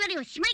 なりおしまい。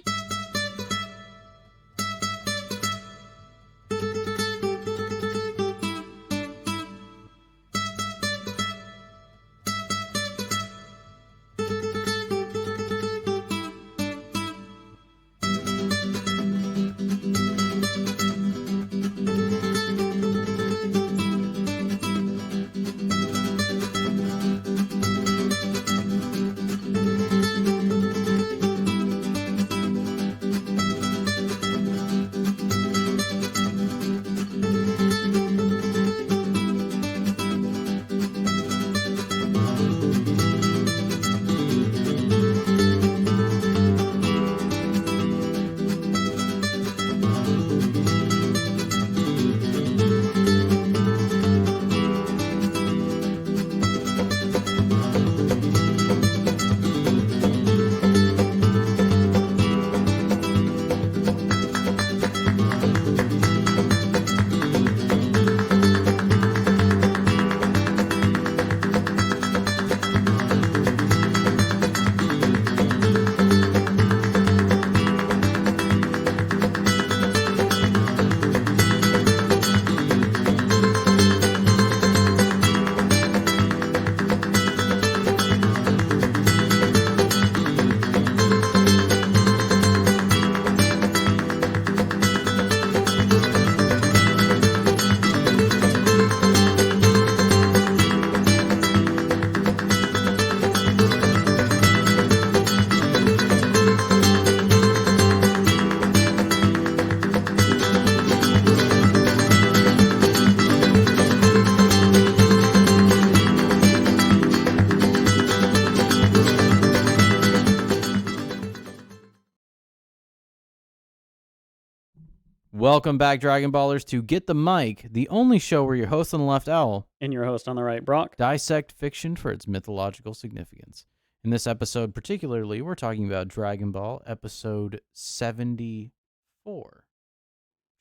Welcome back, Dragon Ballers, to Get the Mic, the only show where your host on the left, Owl, and your host on the right, Brock, dissect fiction for its mythological significance. In this episode particularly, we're talking about Dragon Ball episode 74,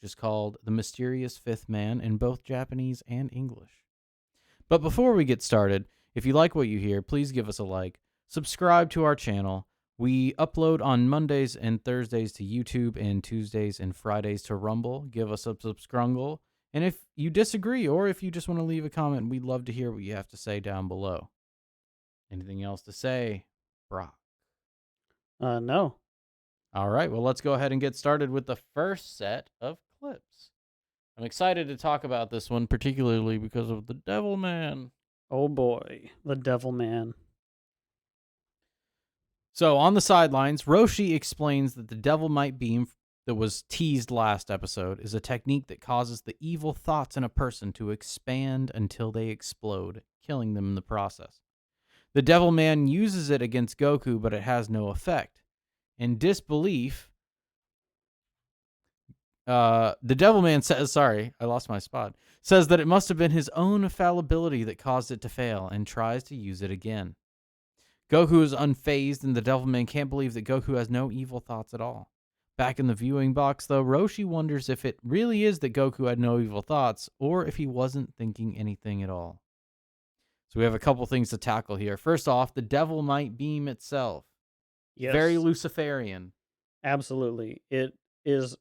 which is called The Mysterious Fifth Man in both Japanese and English. But before we get started, if you like what you hear, please give us a like, subscribe to our channel. We upload on Mondays and Thursdays to YouTube and Tuesdays and Fridays to Rumble. Give us a subscribe. And if you disagree or if you just want to leave a comment, we'd love to hear what you have to say down below. Anything else to say, Brock? No. All right, well, let's go ahead and get started with the first set of clips. I'm excited to talk about this one, particularly because of the Devil Man. Oh boy, the Devil Man. So on the sidelines, Roshi explains that the Devil Might Beam that was teased last episode is a technique that causes the evil thoughts in a person to expand until they explode, killing them in the process. The Devil Man uses it against Goku, but it has no effect. In disbelief, the Devil Man says, sorry, I lost my spot, says that it must have been his own fallibility that caused it to fail and tries to use it again. Goku is unfazed, and the Devilman can't believe that Goku has no evil thoughts at all. Back in the viewing box, though, Roshi wonders if it really is that Goku had no evil thoughts, or if he wasn't thinking anything at all. So we have a couple things to tackle here. First off, the Devil Might Beam itself. Yes. Very Luciferian. Absolutely. It is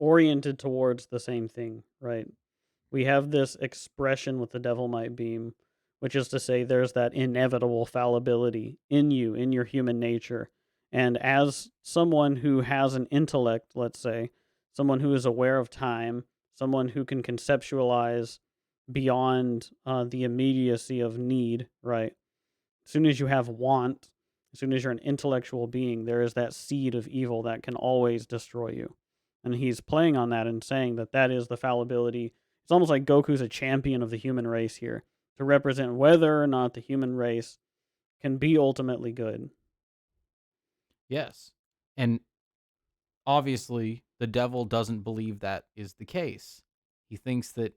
oriented towards the same thing, right? We have this expression with the Devil Might Beam, which is to say there's that inevitable fallibility in you, in your human nature. And as someone who has an intellect, let's say, someone who is aware of time, someone who can conceptualize beyond the immediacy of need, right? As soon as you have want, as soon as you're an intellectual being, there is that seed of evil that can always destroy you. And he's playing on that and saying that that is the fallibility. It's almost like Goku's a champion of the human race here, to represent whether or not the human race can be ultimately good. Yes. And obviously, the devil doesn't believe that is the case. He thinks that,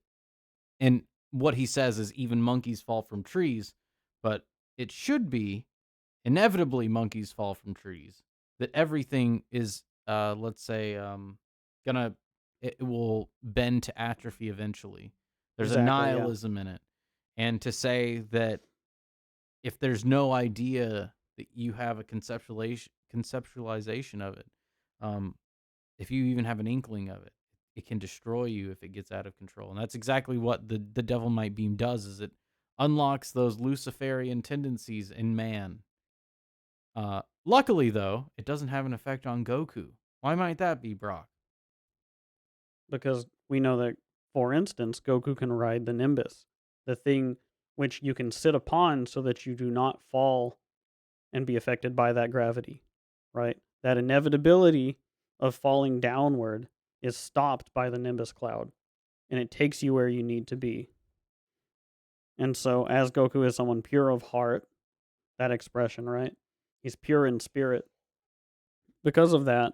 and what he says is even monkeys fall from trees, but it should be inevitably monkeys fall from trees. That everything is, let's say, it will bend to atrophy eventually. There's a nihilism in it. And to say that if there's no idea that you have a conceptualization of it. Um, if you even have an inkling of it, it can destroy you if it gets out of control. And that's exactly what the devil might beam does, is it unlocks those Luciferian tendencies in man. Luckily though, it doesn't have an effect on Goku. Why might that be, Brock? Because we know that, for instance, Goku can ride the Nimbus, the thing which you can sit upon so that you do not fall and be affected by that gravity, right? That inevitability of falling downward is stopped by the Nimbus cloud, and it takes you where you need to be. And so, as Goku is someone pure of heart, that expression, right? He's pure in spirit. Because of that,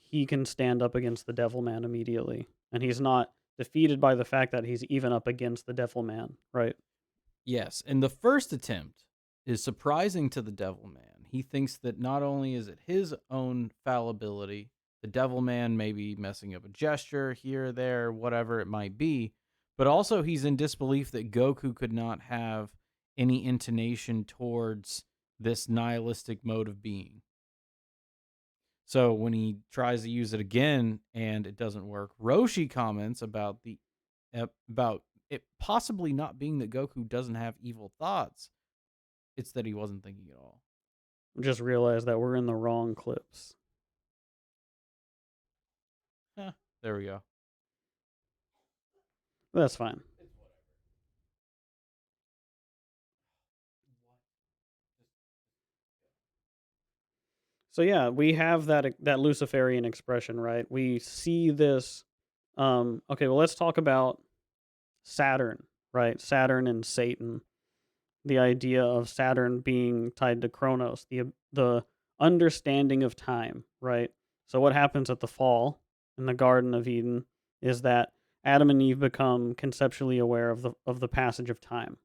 he can stand up against the Devil Man immediately. And he's not defeated by the fact that he's even up against the Devil Man, right? Yes, and the first attempt is surprising to the Devil Man. He thinks that not only is it his own fallibility, the Devil Man may be messing up a gesture here, there, whatever it might be, but also he's in disbelief that Goku could not have any intonation towards this nihilistic mode of being. So when he tries to use it again and it doesn't work, Roshi comments about it possibly not being that Goku doesn't have evil thoughts. It's that he wasn't thinking at all. Just realized that we're in the wrong clips. There we go. That's fine. So yeah, we have that Luciferian expression, right? We see this. Okay, well, let's talk about Saturn, right? Saturn and Satan. The idea of Saturn being tied to Kronos, the understanding of time, right? So what happens at the fall in the Garden of Eden is that Adam and Eve become conceptually aware of the passage of time.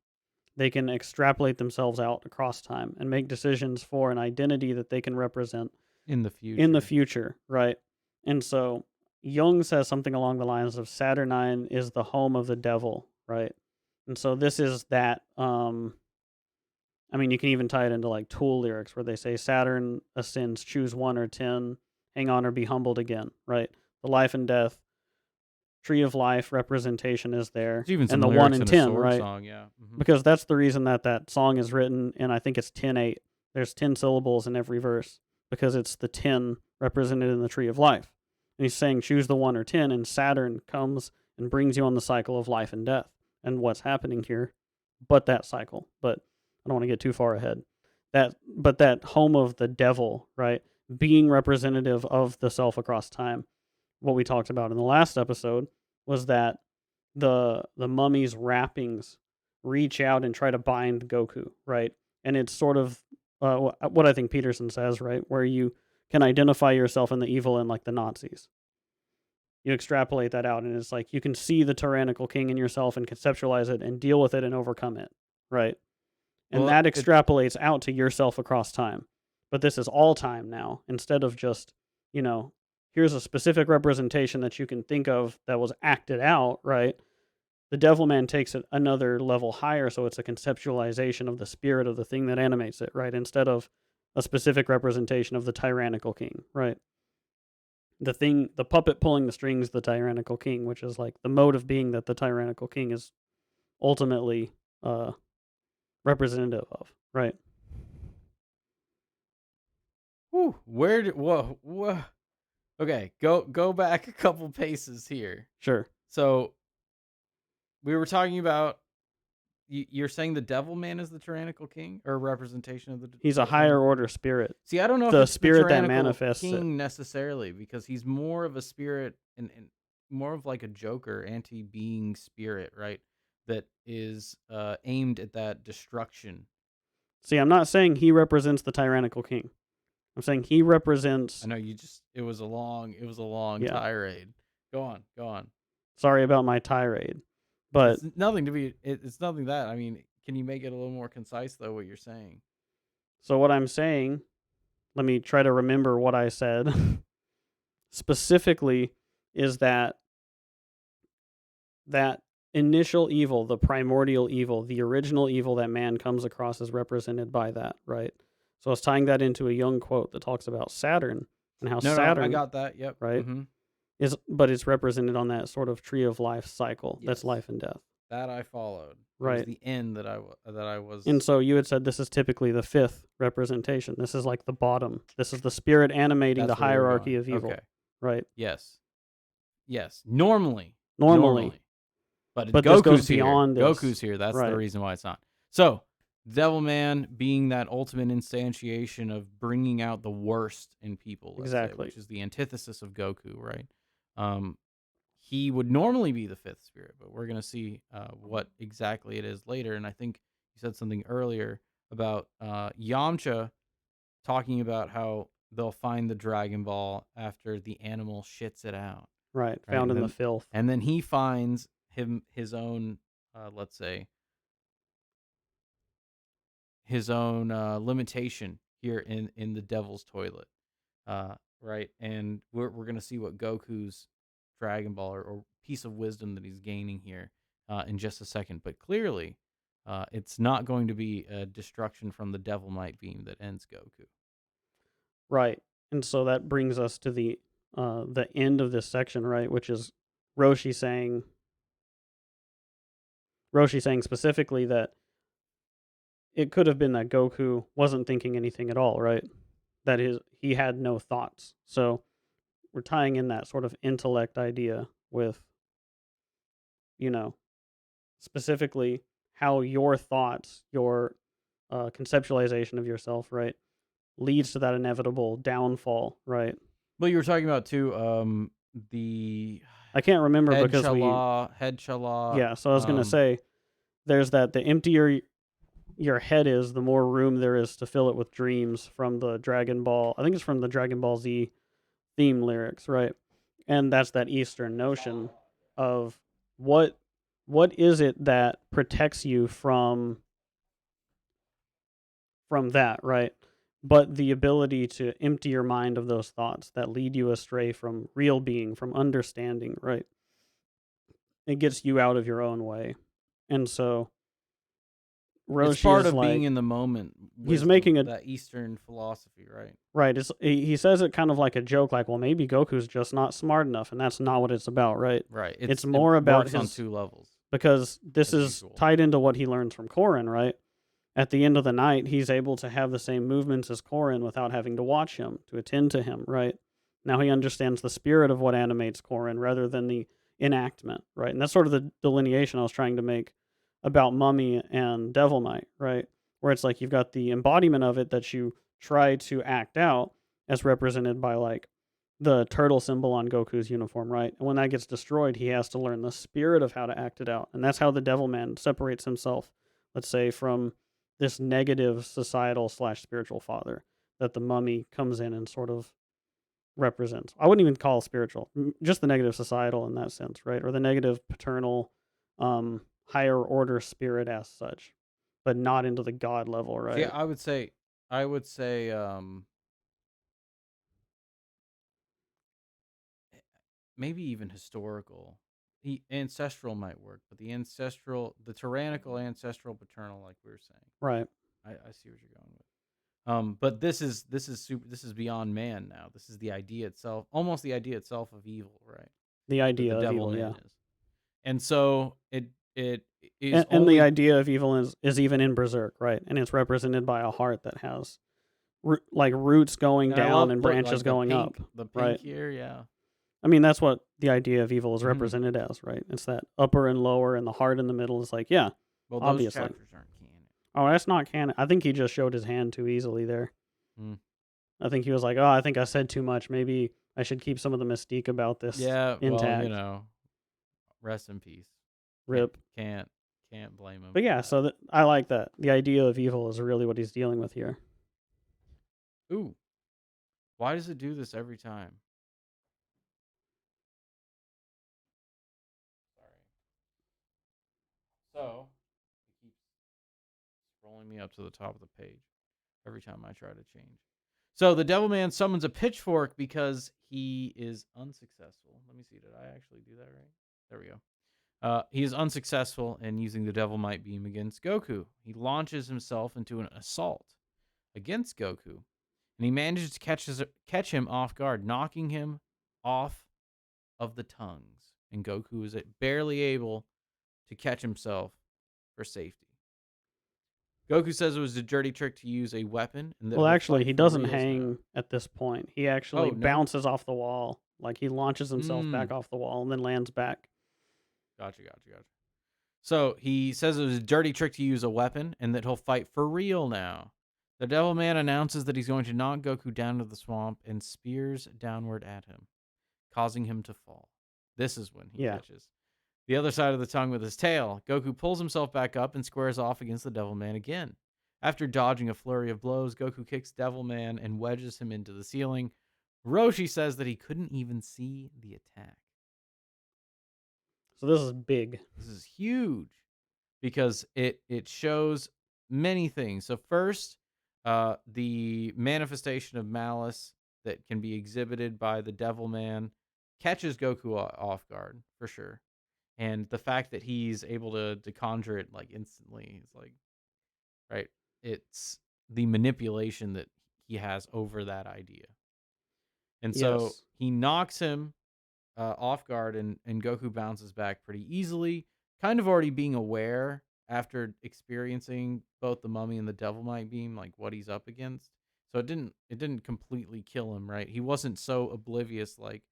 They can extrapolate themselves out across time and make decisions for an identity that they can represent In the future. in the future, right? And so Jung says something along the lines of Saturnine is the home of the devil, right? And so this is that I mean, you can even tie it into like Tool lyrics where they say Saturn ascends, choose 1 or 10, hang on or be humbled again, right? The life and death, tree of life representation is there. There's even some and the 1 lyrics and in a 10, Sword right? song, yeah. Because that's the reason that song is written, and I think it's 10/8. There's 10 syllables in every verse because it's the 10 represented in the tree of life. And he's saying choose the 1 or 10, and Saturn comes and brings you on the cycle of life and death. And what's happening here, but that cycle. But I don't want to get too far ahead. But that home of the devil, right? Being representative of the self across time. What we talked about in the last episode was that the mummy's wrappings reach out and try to bind Goku, right? And it's sort of what I think Peterson says, right? Where you can identify yourself in the evil in like the Nazis. You extrapolate that out, and it's like you can see the tyrannical king in yourself and conceptualize it and deal with it and overcome it, right? And Well, that extrapolates out to yourself across time. But this is all time now, instead of just, here's a specific representation that you can think of that was acted out, right? The Devil Man takes it another level higher, so it's a conceptualization of the spirit of the thing that animates it, right? Instead of a specific representation of the tyrannical king, right? The puppet pulling the strings, the tyrannical king, which is like the mode of being that the tyrannical king is ultimately representative of, right? Whew, whoa. Okay, go back a couple paces here. Sure. So we were talking about you're saying the Devil Man is the tyrannical king or a representation of the He's a higher order spirit. See, I don't know The if it's spirit the that tyrannical manifests king necessarily, because he's more of a spirit and more of like a Joker anti-being spirit, right? That is aimed at that destruction. See, I'm not saying he represents the tyrannical king. I'm saying he represents. I know it was a long Yeah. tirade. Go on. Sorry about my tirade, but It's nothing to be. It's nothing that. I mean, can you make it a little more concise though? What you're saying? so what I'm saying, let me try to remember what I said. Specifically, is that initial evil, the primordial evil, the original evil that man comes across is represented by that, right? So it's tying that into a young quote that talks about Saturn and how No, I Saturn, got that. Yep. right, Mm-hmm. but it's represented on that sort of tree of life cycle. That's Yes, life and death, that I followed. It was right? the end that I And was. so you had said this is typically the fifth representation. This is like the bottom. This is the spirit animating the That's where you were hierarchy going. of Okay. evil, right? Yes. Yes. Normally. Normally, Normally. But but this goes Goku's here. beyond this, Goku's here. That's the right? reason why it's not. So, Devilman being that ultimate instantiation of bringing out the worst in people, let's say, Exactly. which is the antithesis of Goku, right? Um, he would normally be the fifth spirit, but we're going to see what exactly it is later. And I think you said something earlier about Yamcha talking about how they'll find the Dragon Ball after the animal shits it out, Right, right? found in the filth. And then he finds his own, let's say, his own limitation here in the Devil's Toilet, right? And we're gonna see what Goku's Dragon Ball or piece of wisdom that he's gaining here in just a second. But clearly, it's not going to be a destruction from the Devil Might Beam that ends Goku. Right. And so that brings us to the end of this section, right, which is Roshi saying Roshi saying specifically that it could have been that Goku wasn't thinking anything at all, right? That is, he had no thoughts. So we're tying in that sort of intellect idea with, you know, specifically how your thoughts, your conceptualization of yourself, right, leads to that inevitable downfall, right? But you were talking about too the I can't remember head because chala, head chala. yeah, so I was going to say, there's that the emptier your head is, the more room there is to fill it with dreams from the Dragon Ball. I think it's from the Dragon Ball Z theme lyrics, right? And that's that Eastern notion of what what is it that protects you from that, right? But the ability to empty your mind of those thoughts that lead you astray from real being, from understanding, right? It gets you out of your own way. And so It's Roshi part is of being like, in the moment he's making wisdom, a that Eastern philosophy, right? right. He says it kind of like a joke, like, well, maybe Goku's just not smart enough, and that's not what it's about, right? Right. It's It more about works on his two levels because this as is usual. tied into what he learns from Korin, right? At the end of the night, he's able to have the same movements as Korin without having to watch him, to attend to him, right? Now he understands the spirit of what animates Korin rather than the enactment, right? And that's sort of the delineation I was trying to make about Mummy and Devil Might, right? Where it's like you've got the embodiment of it that you try to act out as represented by like the turtle symbol on Goku's uniform, right? And when that gets destroyed, he has to learn the spirit of how to act it out. And that's how the Devil Man separates himself, let's say, from this negative societal slash spiritual father that the mummy comes in and sort of represents. I wouldn't even call it spiritual, just the negative societal in that sense, right? Or the negative paternal, higher order spirit as such, but not into the god level, See, right? I would say, maybe even historical. The ancestral might work, but the tyrannical, ancestral, paternal, like we were saying. Right. I see what you're going with. But this is beyond man now. This is the idea itself, almost the idea itself of evil, right? The That the idea of devil evil, yeah. man is, and so it is And the only. idea of evil is even in Berserk, right? And it's represented by a heart that has like roots going And I down love and look branches like going up, the pink right? here, yeah. I mean, that's what the idea of evil is Hmm. represented as, right? It's that upper and lower, and the heart in the middle is like, yeah, Well, those obviously. chapters aren't canon. Oh, that's not canon. I think he just showed his hand too easily there. Hmm. I think he was like, oh, I think I said too much. Maybe I should keep some of the mystique about this Yeah, well, intact. rest in peace. Can't Rip. can't can't blame him But for yeah, that. so I like that. The idea of evil is really what he's dealing with here. Ooh, why does it do this every time? Sorry. So it keeps scrolling me up to the top of the page every time I try to change. So the Devil Man summons a pitchfork because he is unsuccessful. Let me see. Did I actually do that right? There we go. He is unsuccessful in using the Devil Might Beam against Goku. He launches himself into an assault. against Goku, and he manages to catch him off guard, knocking him off of the tongues. And Goku is barely able to catch himself for safety. Goku says it was a dirty trick to use a weapon and that Well, he'll actually, fight he for doesn't reals now. hang at this point. He actually Oh, no? bounces off the wall. Like, he launches himself Hmm. back off the wall and then lands back. Gotcha. So he says it was a dirty trick to use a weapon and that he'll fight for real now. The Devil Man announces that he's going to knock Goku down to the swamp and spears downward at him, causing him to fall. This is when he Yeah. catches the other side of the tongue with his tail. Goku pulls himself back up and squares off against the Devil Man again. After dodging a flurry of blows, Goku kicks Devil Man and wedges him into the ceiling. Roshi says that he couldn't even see the attack. So this is big. This is huge because it shows many things. So first, the manifestation of malice that can be exhibited by the Devil Man catches Goku off guard for sure, and the fact that he's able to conjure it like instantly is like right. It's the manipulation that he has over that idea, and so Yes. he knocks him off guard, and Goku bounces back pretty easily, kind of already being aware after experiencing both the Mummy and the Devil Might Beam, like what he's up against. So it didn't completely kill him, right? He wasn't so oblivious like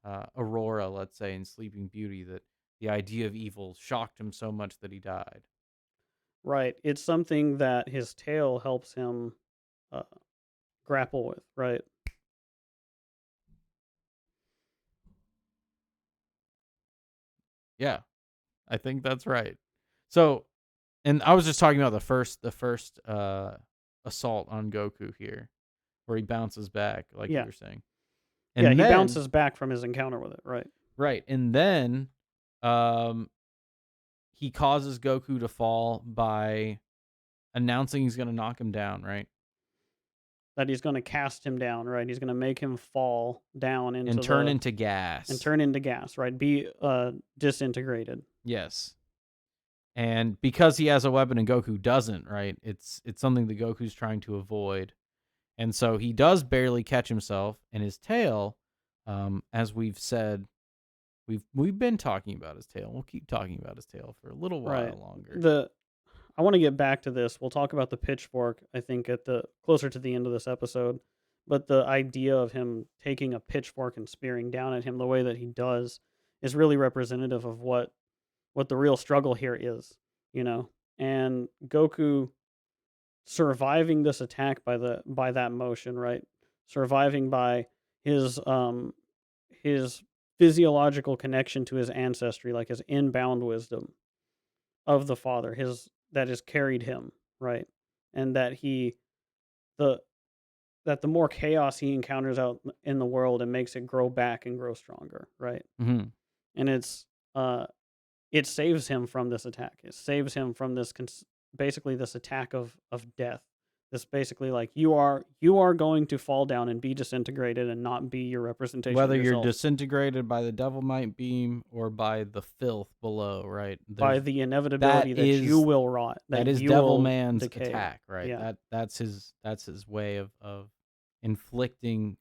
Aurora, let's say, in Sleeping Beauty, that the idea of evil shocked him so much that he died. Right. It's something that his tail helps him uh, grapple with, right? Yeah, I think that's right. So, and I was just talking about the first assault on Goku here, where he bounces back, like you Yeah. were saying. Yeah, And he then bounces back from his encounter with it, right? right, and then um he causes Goku to fall by announcing he's gonna knock him down, right? That he's going to cast him down, right? He's going to make him fall down And into turn the into and gas. turn into gas, right? Be disintegrated. Yes. And because he has a weapon and Goku doesn't, right? It's something that Goku's trying to avoid. And so he does barely catch himself, and his tail, as we've said, we've been talking about his tail. We'll keep talking about his tail for a little Right. while longer. The I want to get back to this. We'll talk about the pitchfork, I think, at the closer to the end of this episode. But the idea of him taking a pitchfork and spearing down at him the way that he does is really representative of what the real struggle here is, you know. And Goku surviving this attack by that motion, right? Surviving by his his physiological connection to his ancestry, like his inbound wisdom of the father, his that has carried him, right? And that the the more chaos he encounters out in the world, it makes it grow back and grow stronger, right? Hmm. And uh it saves him from this attack. It saves him from basically this attack of death. This basically like you are going to fall down and be disintegrated and not be your representation of Whether you're yourself disintegrated by the Devil Might Beam or by the filth below, right? by There's the that inevitability that you is will rot, that that is you Devil will Man's decay. attack, right? Yeah. That's his way of inflicting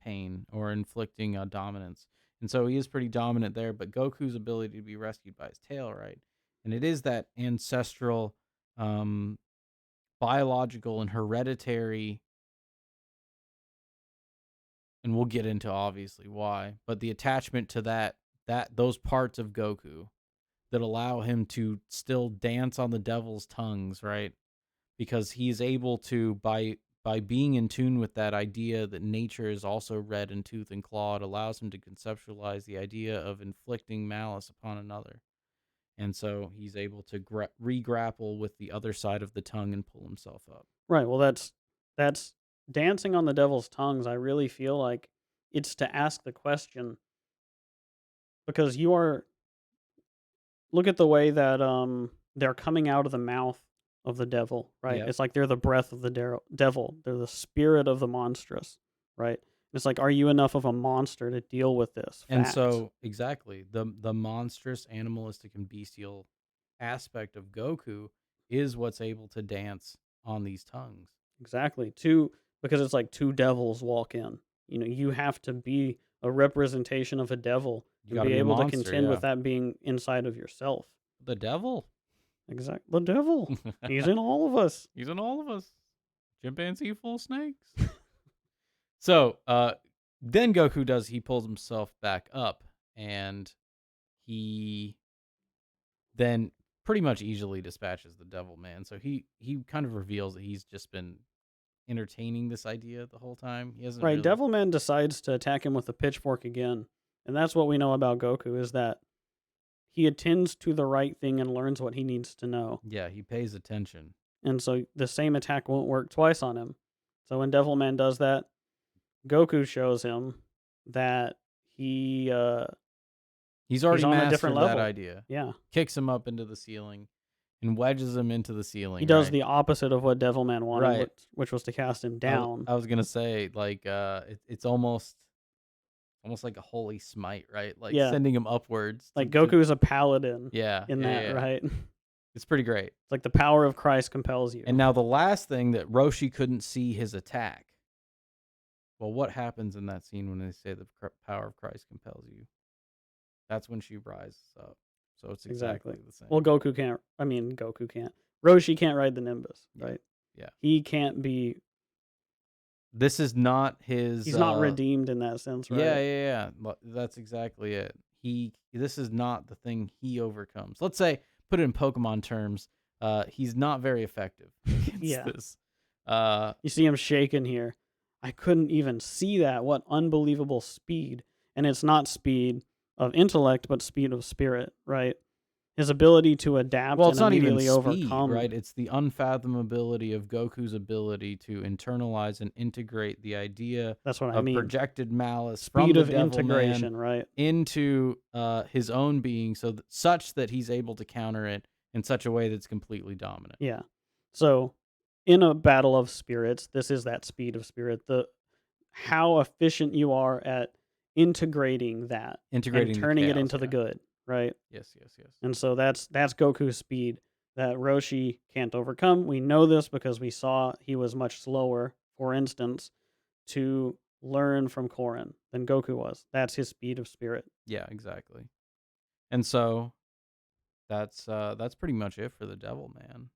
pain or inflicting dominance. And so he is pretty dominant there, but Goku's ability to be rescued by his tail, right? And it is that ancestral, um, biological and hereditary, and we'll get into obviously why, but the attachment to that those parts of Goku that allow him to still dance on the devil's tongues, right? Because he's able to by being in tune with that idea that nature is also red in tooth and claw, it allows him to conceptualize the idea of inflicting malice upon another. And so he's able to re-grapple with the other side of the tongue and pull himself up. Right. Well, that's dancing on the devil's tongues. I really feel like it's to ask the question because you are look at the way that they're coming out of the mouth of the devil, right? Yep. It's like they're the breath of the devil. They're the spirit of the monstrous, right? It's like, are you enough of a monster to deal with this And fact? so exactly, the monstrous, animalistic and bestial aspect of Goku is what's able to dance on these tongues. Exactly. Two because it's like two devils walk in. You know, you have to be a representation of a devil You and got to be be a able to monster, contend with yeah. that being inside of yourself. The devil. Exact. The devil. He's in all of us. He's in all of us. Chimpanzee full of snakes. So, then he pulls himself back up, and he then pretty much easily dispatches the devil man. So he kind of reveals that he's just been entertaining this idea the whole time. He hasn't Right. really. Devilman decides to attack him with a pitchfork again, and that's what we know about Goku is that he attends to the right thing and learns what he needs to know. Yeah, he pays attention. And so the same attack won't work twice on him. So when Devilman does that, Goku shows him that He's he's already on a different mastered that level. idea. Yeah. Kicks him up into the ceiling and wedges him into the He ceiling, does right? the opposite of what Devilman wanted, Right. which was to cast him I, w- down. I was gonna say like it's almost like a holy smite, right? Like Yeah. sending him upwards Like to Goku is a paladin yeah, in yeah, that, yeah. right? It's pretty great. It's like the power of Christ compels you. And now the last thing that Roshi couldn't see his attack. Well, what happens in that scene when they say the power of Christ compels you? That's when she rises up. So it's Exactly. exactly the Well, same. Goku can't. I mean, Goku can't. Roshi can't ride the Nimbus, Yeah. right? Yeah. He can't be. This is not his He's not redeemed in that sense, yeah, right? yeah, yeah. That's exactly it. This is not the thing he overcomes. Let's say, put it in Pokemon terms, he's not very effective against Yeah. this. Uh, You see him shaking here. I couldn't even see that. What unbelievable speed. And it's not speed of intellect, but speed of spirit, right? His ability to adapt well, and it's not even immediately speed, overcome. right? It's the unfathomability of Goku's ability to internalize and integrate the idea That's what I of mean. projected malice from Speed the of Devil Man integration, right? into his own being, such that he's able to counter it in such a way that's completely dominant. Yeah. So, in a battle of spirits, this is that speed of spirit. The how efficient you are at integrating that and Integrating the turning it chaos, into the yeah. good, right? Yes, yes, yes. And so that's Goku's speed that Roshi can't overcome. We know this because we saw he was much slower, for instance, to learn from Korin than Goku was. That's his speed of spirit. Yeah, exactly. And so that's pretty much it for the Devil Man.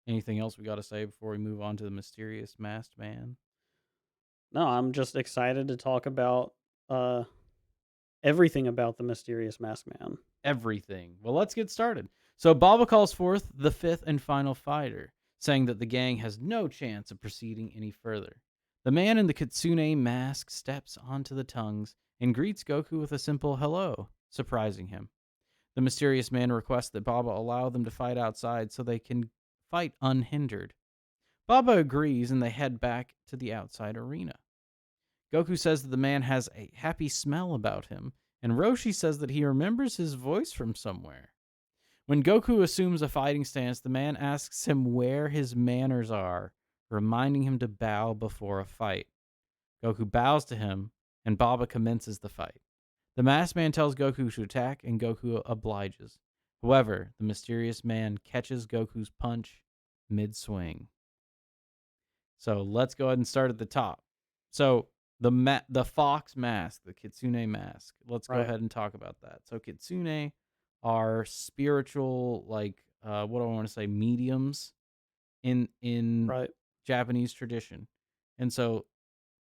Anything else we got to say before we move on to the mysterious masked man? No, I'm just excited to talk about uh everything about the mysterious masked man. Everything. Well, let's get started. So Baba calls forth the fifth and final fighter, saying that the gang has no chance of proceeding any further. The man in the kitsune mask steps onto the tongues and greets Goku with a simple hello, surprising him. The mysterious man requests that Baba allow them to fight outside so they can fight unhindered. Baba agrees and they head back to the outside arena. Goku says that the man has a happy smell about him, and Roshi says that he remembers his voice from somewhere. When Goku assumes a fighting stance, the man asks him where his manners are, reminding him to bow before a fight. Goku bows to him, and Baba commences the fight. The masked man tells Goku to attack, and Goku obliges. However, the mysterious man catches Goku's punch mid-swing. So let's go ahead and start at the top. So the fox mask, the kitsune mask. Let's go Right. ahead and talk about that. So kitsune are spiritual, like what do I want to say, mediums in Right. Japanese tradition, and so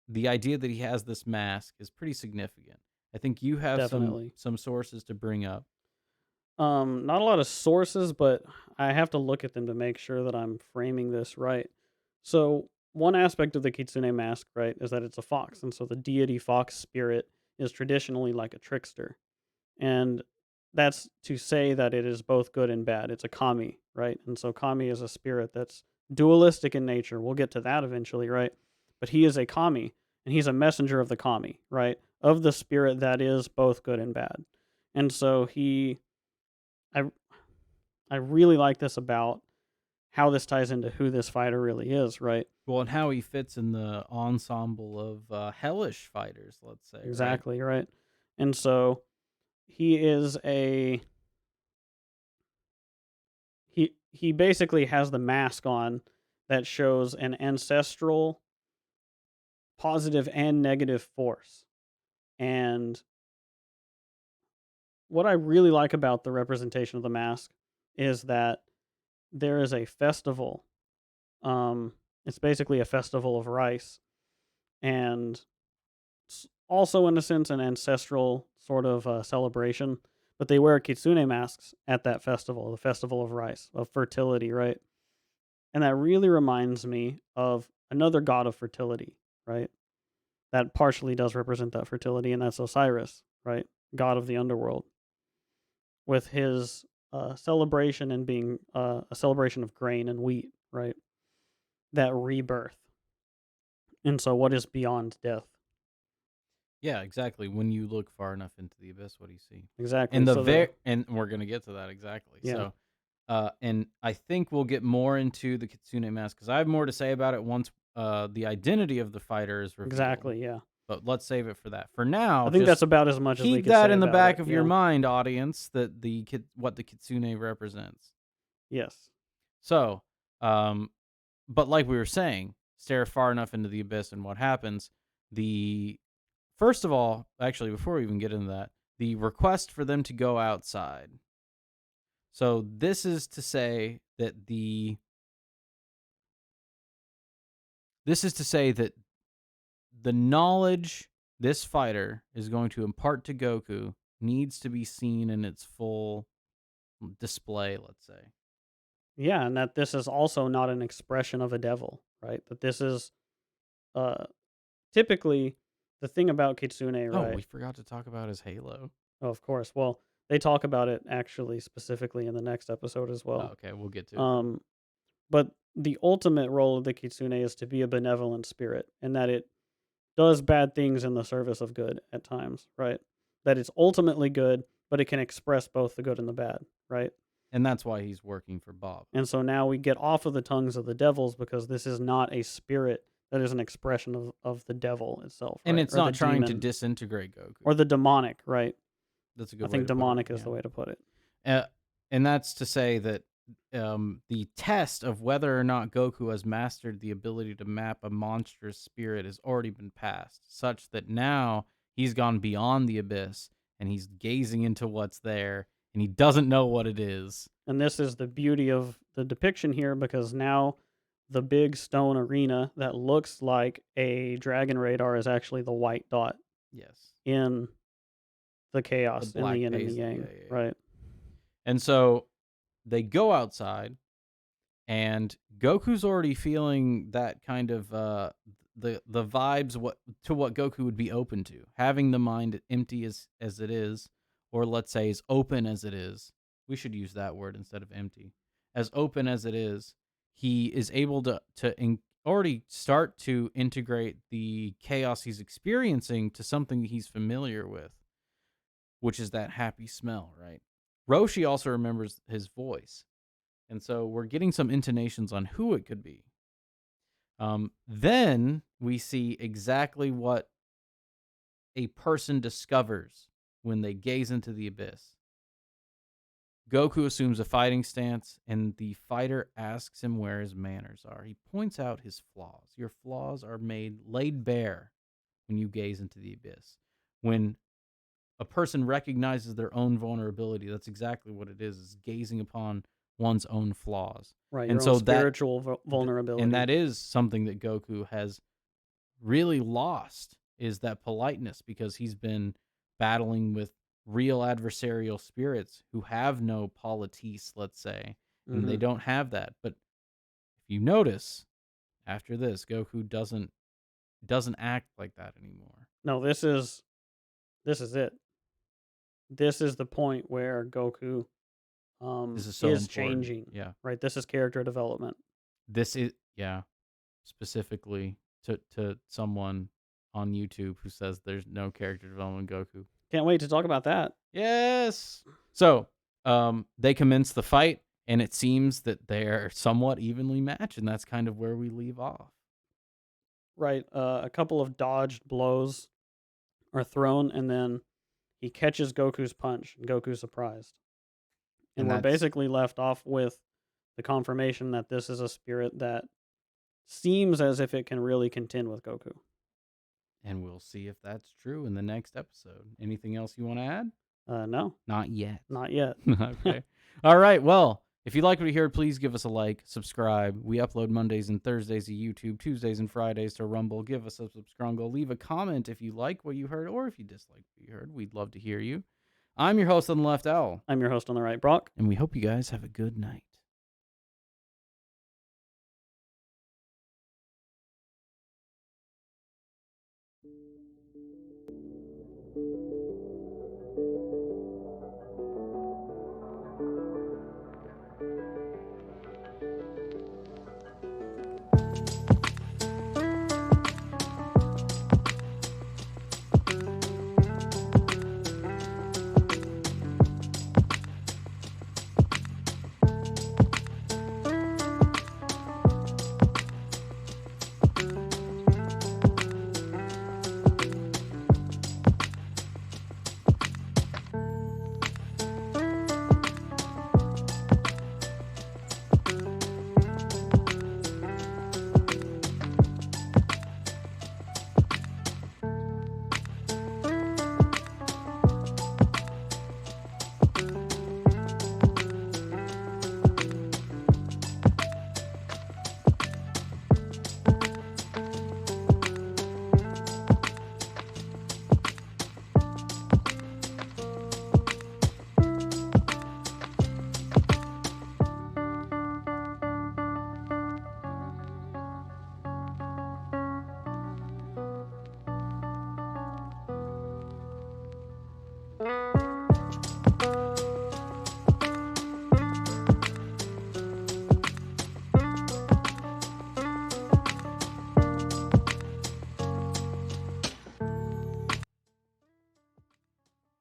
the idea that he has this mask is pretty significant. I think you have Definitely. some sources to bring up. Not a lot of sources, but I have to look at them to make sure that I'm framing this right. So, one aspect of the kitsune mask, right, is that it's a fox, and so the deity fox spirit is traditionally like a trickster. And that's to say that it is both good and bad. It's a kami, right? And so kami is a spirit that's dualistic in nature. We'll get to that eventually, right? But he is a kami, and he's a messenger of the kami, right? Of the spirit that is both good and bad. And so I I really like this about how this ties into who this fighter really is, right? Well, and how he fits in the ensemble of hellish fighters, let's say, right? Exactly, right? And so he is a he basically has the mask on that shows an ancestral positive and negative force. And what I really like about the representation of the mask is that there is a festival. It's basically a festival of rice, and also in a sense an ancestral sort of celebration. But they wear kitsune masks at that festival, the festival of rice, of fertility, right? And that really reminds me of another god of fertility, right? That partially does represent that fertility, and that's Osiris, right? God of the underworld, with his celebration and being a celebration of grain and wheat, right? That rebirth. And so, what is beyond death? Yeah, exactly. When you look far enough into the abyss, what do you see? Exactly. And So the and we're gonna get to that exactly. yeah, So, and I think we'll get more into the Kitsune mask because I have more to say about it once the identity of the fighter is revealed. exactly. Yeah, But let's save it for that. For I now, think that's just about as much as we keep could that say in the about back it. of your Yeah. mind, audience, that what the Kitsune represents. Yes. So, um, but like we were saying, stare far enough into the abyss, and what happens? The First of all, actually, before we even get into that, the request for them to go outside. So this is to say that the knowledge this fighter is going to impart to Goku needs to be seen in its full display, let's say. Yeah, and that this is also not an expression of a devil, right? That this is uh typically the thing about kitsune, Oh, right? we forgot to talk about his halo. Oh, of course. Well, they talk about it actually specifically in the next episode as Oh, well. okay, we'll get to it then. Um, but the ultimate role of the kitsune is to be a benevolent spirit, and that it does bad things in the service of good at times, right? That it's ultimately good, but it can express both the good and the bad, right? And that's why he's working for Bob. And so now we get off of the tongues of the devils because this is not a spirit that is an expression of the devil itself, And right? it's Or the not trying to demon disintegrate Goku. or the demonic, right? That's a I good way think to put it. demonic is Yeah. the way to put it. Uh, and that's to say that the test of whether or not Goku has mastered the ability to map a monstrous spirit has already been passed, such that now he's gone beyond the abyss and he's gazing into what's there and he doesn't know what it is. And this is the beauty of the depiction here because now the big stone arena that looks like a dragon radar is actually the white dot Yes. in the The chaos, in the black yin and the paisley. Yeah, yang, yeah, yeah. right? And so they go outside and Goku's already feeling that kind of the vibes what Goku would be open to, having the mind empty as it is, or let's say as open as it is. We should use that word instead of empty. As open as it is, he is able already start to integrate the chaos he's experiencing to something he's familiar with, which is that happy smell, right? Roshi also remembers his voice. And so we're getting some intonations on who it could be. Then we see exactly what a person discovers when they gaze into the abyss. Goku assumes a fighting stance, and the fighter asks him where his manners are. He points out his flaws. Your flaws are laid bare when you gaze into the abyss. When a person recognizes their own vulnerability, that's exactly what it is gazing upon one's own flaws. Right, And your own so spiritual and vulnerability. that is something that Goku has really lost, is that politeness, because he's been battling with real adversarial spirits who have no politis, let's say, and they Hmm. don't have that. But if you notice, after this, Goku doesn't act like that anymore. No, this is it. This is the point where Goku This is so is important. changing. Yeah. Right, this is character development. This is yeah, specifically to someone on YouTube who says there's no character development in Goku. Can't wait to talk about that. Yes. So, they commence the fight, and it seems that they're somewhat evenly matched, and that's kind of where we leave off. Right, a couple of dodged blows are thrown, and then he catches Goku's punch, and Goku's surprised. And And we're that's basically left off with the confirmation that this is a spirit that seems as if it can really contend with Goku. And we'll see if that's true in the next episode. Anything else you want to add? No, Not yet. not yet. Okay. All right. Well, if you like what you heard, please give us a like, subscribe. We upload Mondays and Thursdays to YouTube, Tuesdays and Fridays to Rumble. Give us a subscribe. Leave a comment if you like what you heard or if you dislike what you heard. We'd love to hear you. I'm your host on the left, Owl. I'm your host on the right, Brock. And we hope you guys have a good night.